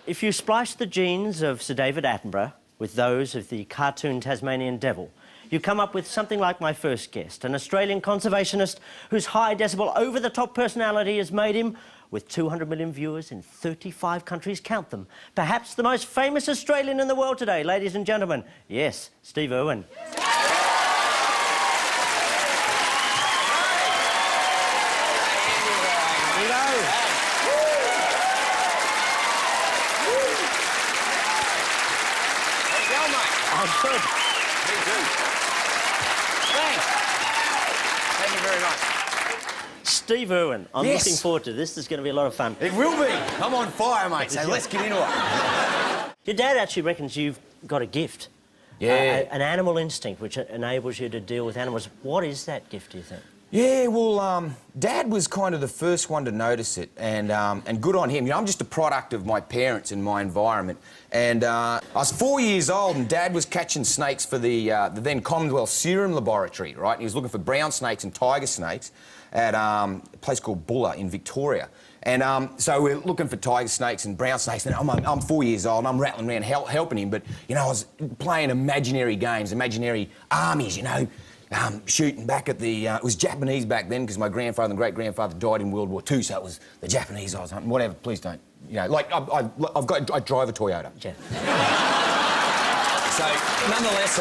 If you splice the genes of Sir David Attenborough with those of the cartoon Tasmanian Devil, you come up with something like my first guest, an Australian conservationist whose high-decibel, over-the-top personality has made him, with 200 million viewers in 35 countries, count them, perhaps the most famous Australian in the world today, ladies and gentlemen. Yes, Steve Irwin. I'm good. Me too. Thanks. Thank you very much. Steve Irwin, I'm Yes. looking forward to this. This is going to be a lot of fun. It will be. I'm on fire, mate, so let's get into it. Your dad actually reckons you've got a gift. Yeah. An animal instinct which enables you to deal with animals. What is that gift, do you think? Yeah, well, Dad was kind of the first one to notice it, and good on him. You know, I'm just a product of my parents and my environment. And I was 4 years old, and Dad was catching snakes for the then Commonwealth Serum Laboratory, right? And he was looking for brown snakes and tiger snakes at a place called Bulla in Victoria. And so we're looking for tiger snakes and brown snakes, and I'm 4 years old, and I'm rattling around helping him, but, you know, I was playing imaginary games, imaginary armies, you know, shooting back at the... it was Japanese back then, because my grandfather and great-grandfather died in World War II, so it was the Japanese I was hunting. Whatever, please don't. You know, like, I drive a Toyota. Yeah. So, nonetheless,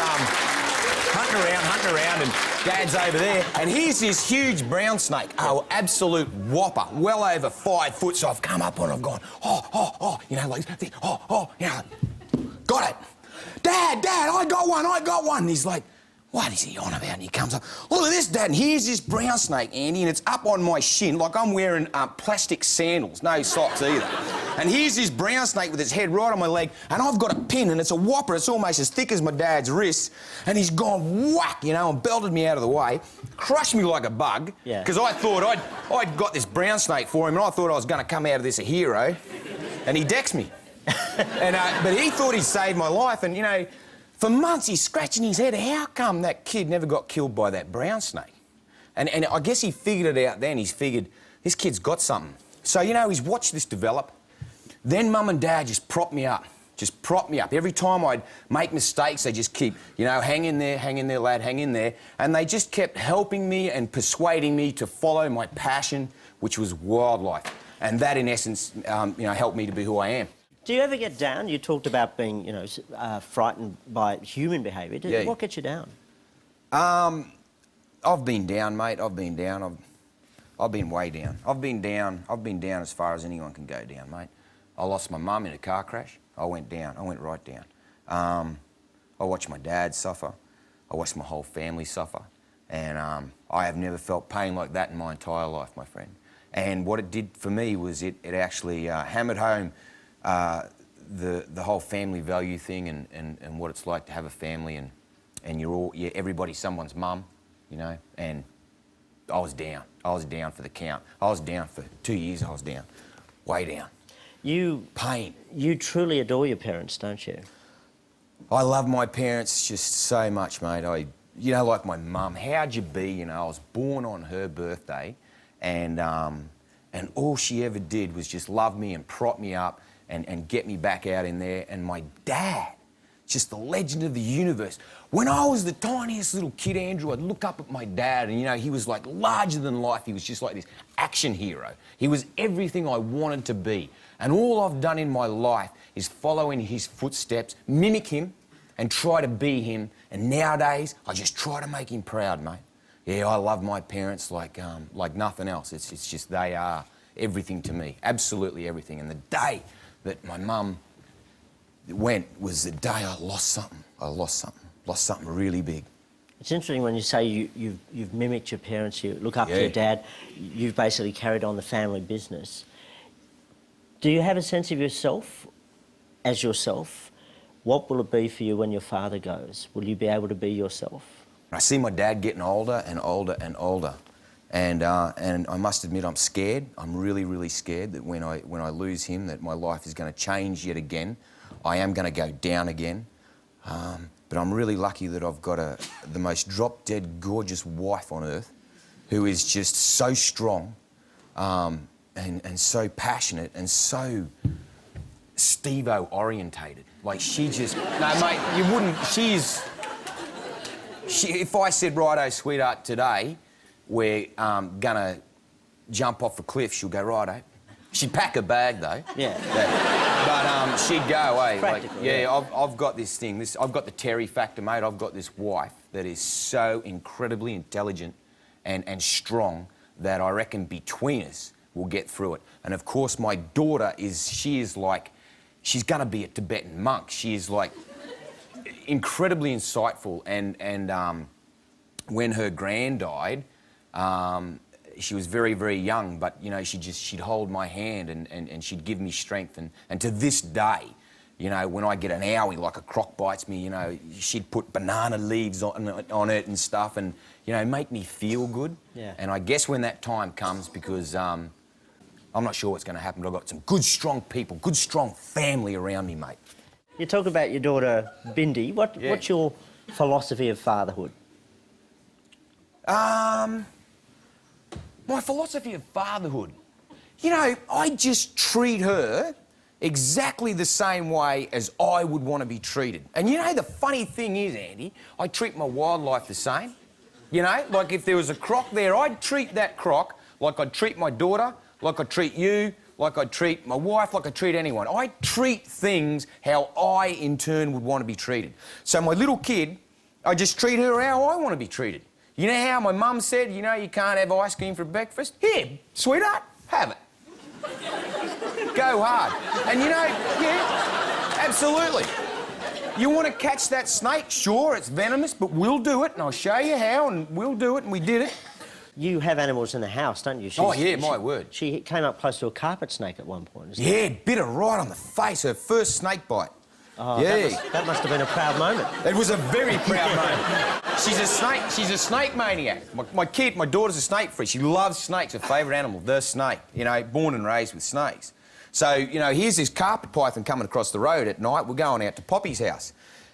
hunting around, and Dad's over there, and here's this huge brown snake, oh, absolute whopper, well over 5 foot, so I've come up on it, I've gone, you know, like, you know, got it. Dad, I got one. And he's like, what is he on about? And he comes up, look at this, Dad, and here's this brown snake, Andy, and it's up on my shin, like I'm wearing plastic sandals, no socks either. And here's this brown snake with its head right on my leg, and I've got a pin, and it's a whopper, it's almost as thick as my dad's wrist, and he's gone whack, you know, and belted me out of the way, crushed me like a bug, because I thought I'd got this brown snake for him, and I thought I was going to come out of this a hero, and he decks me. And, but he thought he'd saved my life, and, you know, for months he's scratching his head. How come that kid never got killed by that brown snake? And I guess he figured it out then. He's figured, this kid's got something. So, you know, he's watched this develop. Then Mum and Dad just propped me up. Just propped me up. Every time I'd make mistakes, they just keep, you know, hang in there, lad, hang in there. And they just kept helping me and persuading me to follow my passion, which was wildlife. And that, in essence, you know, helped me to be who I am. Do you ever get down? You talked about being, you know, frightened by human behaviour. Yeah. What gets you down? I've been down, mate. I've been down. I've been way down. I've been down as far as anyone can go down, mate. I lost my mum in a car crash. I went down. I went right down. I watched my dad suffer. I watched my whole family suffer. And I have never felt pain like that in my entire life, my friend. And what it did for me was it actually hammered home the whole family value thing and what it's like to have a family and everybody's someone's mum, you know, and I was down. I was down for the count. I was down for 2 years. I was down, way down. Pain. You truly adore your parents, don't you? I love my parents just so much, mate. You know, like my mum, how'd you be? You know, I was born on her birthday and all she ever did was just love me and prop me up and get me back out in there. And my dad, just the legend of the universe. When I was the tiniest little kid, Andrew, I'd look up at my dad and, you know, he was like larger than life. He was just like this action hero. He was everything I wanted to be. And all I've done in my life is follow in his footsteps, mimic him and try to be him. And nowadays, I just try to make him proud, mate. Yeah, I love my parents like nothing else. It's just they are everything to me, absolutely everything. And the day that my mum went was the day I lost something. I lost something really big. It's interesting when you say you've mimicked your parents, you look up to your dad, you've basically carried on the family business. Do you have a sense of yourself as yourself? What will it be for you when your father goes? Will you be able to be yourself? I see my dad getting older and older and older. And I must admit I'm scared. I'm really, really scared that when I lose him, that my life is going to change yet again. I am going to go down again. But I'm really lucky that I've got the most drop-dead gorgeous wife on earth who is just so strong and so passionate and so Steve-O orientated. Like, she just... No, mate, you wouldn't... If I said, righto, sweetheart, today we're gonna jump off a cliff, she'll go, righto. She'd pack a bag, though. Yeah. But she'd go, hey, Practical, like, yeah, I've got this thing. I've got the Terry factor, mate. I've got this wife that is so incredibly intelligent and strong that I reckon between us we'll get through it. And, of course, my daughter she's going to be a Tibetan monk. She is, like, incredibly insightful. And when her gran died, she was very, very young, but, you know, she'd hold my hand and she'd give me strength. And to this day, you know, when I get an owie, like a croc bites me, you know, she'd put banana leaves on it and stuff and, you know, make me feel good. Yeah. And I guess when that time comes, because I'm not sure what's going to happen, but I've got some good, strong people, good, strong family around me, mate. You talk about your daughter, Bindi. What's your philosophy of fatherhood? My philosophy of fatherhood, you know, I just treat her exactly the same way as I would want to be treated. And you know, the funny thing is, Andy, I treat my wildlife the same. You know, like if there was a croc there, I'd treat that croc like I'd treat my daughter, like I'd treat you, like I'd treat my wife, like I'd treat anyone. I treat things how I, in turn, would want to be treated. So my little kid, I just treat her how I want to be treated. You know how my mum said, you know, you can't have ice cream for breakfast? Here, sweetheart, have it. Go hard. And you know, yeah, absolutely. You want to catch that snake? Sure, it's venomous, but we'll do it, and I'll show you how, and we'll do it, and we did it. You have animals in the house, don't you? Oh, yeah, my word. She came up close to a carpet snake at one point, isn't Yeah, bit her right on the face, her first snake bite. Oh, yeah. That must have been a proud moment. It was a very proud moment. She's a snake maniac. My daughter's a snake freak. She loves snakes, her favourite animal, the snake. You know, born and raised with snakes. So, you know, here's this carpet python coming across the road at night. We're going out to Poppy's house.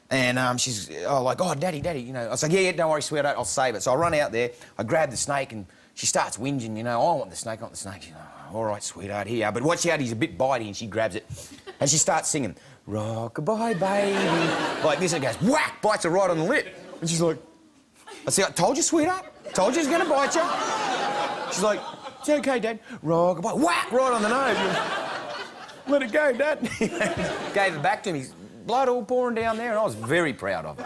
And she's like, oh, Daddy, you know. I was like, yeah, don't worry, sweetheart, I'll save it. So I run out there, I grab the snake, and she starts whinging, you know, I want the snake, I want the snake. She's like, all right, sweetheart, here you are. But watch out, he's a bit bitey, and she grabs it. And she starts singing, rock-a-bye, baby. Like this, and goes, whack, bites her right on the lip. And she's like, I said, I told you, sweetheart. Told you he's going to bite you. She's like, it's okay, Dad. Rock-a-bye, whack, right on the nose. Let it go, Dad. Gave it back to me. Blood all pouring down there, and I was very proud of her.